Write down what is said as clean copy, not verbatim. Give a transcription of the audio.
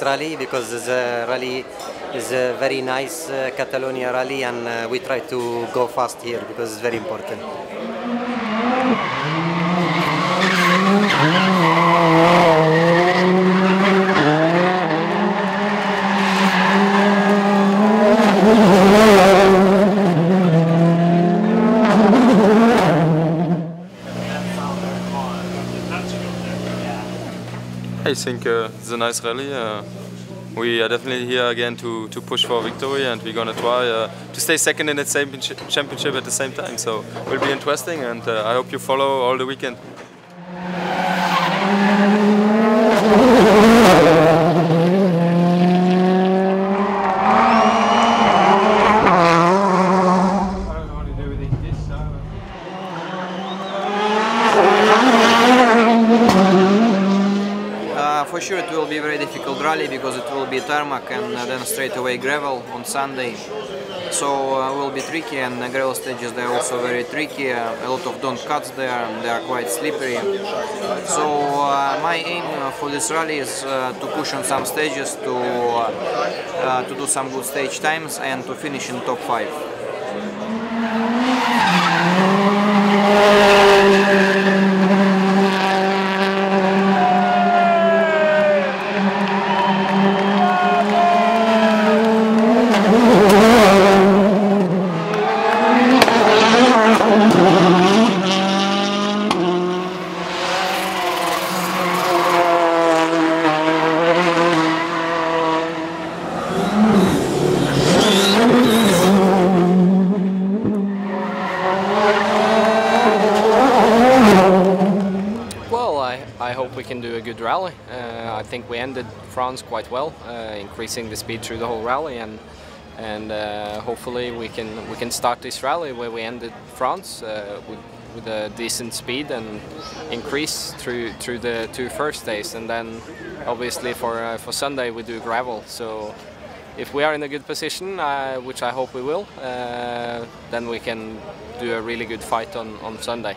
rally because the rally is a very nice Catalonia rally, and we try to go fast here because it's very important. I think it's a nice rally. We are definitely here again to push for victory, and we're gonna try to stay second in the same championship at the same time. So it will be interesting, and I hope you follow all the weekend. For sure it will be a very difficult rally because it will be tarmac and then straight away gravel on Sunday. So it will be tricky, and the gravel stages they are also very tricky. A lot of don't cuts there, and they are quite slippery. So my aim for this rally is to push on some stages, to do some good stage times and to finish in top 5. I hope we can do a good rally. I think we ended France quite well, increasing the speed through the whole rally, and hopefully we can start this rally where we ended France with a decent speed and increase through the 2 first days, and then obviously for Sunday we do gravel. So if we are in a good position, which I hope we will, then we can do a really good fight on Sunday.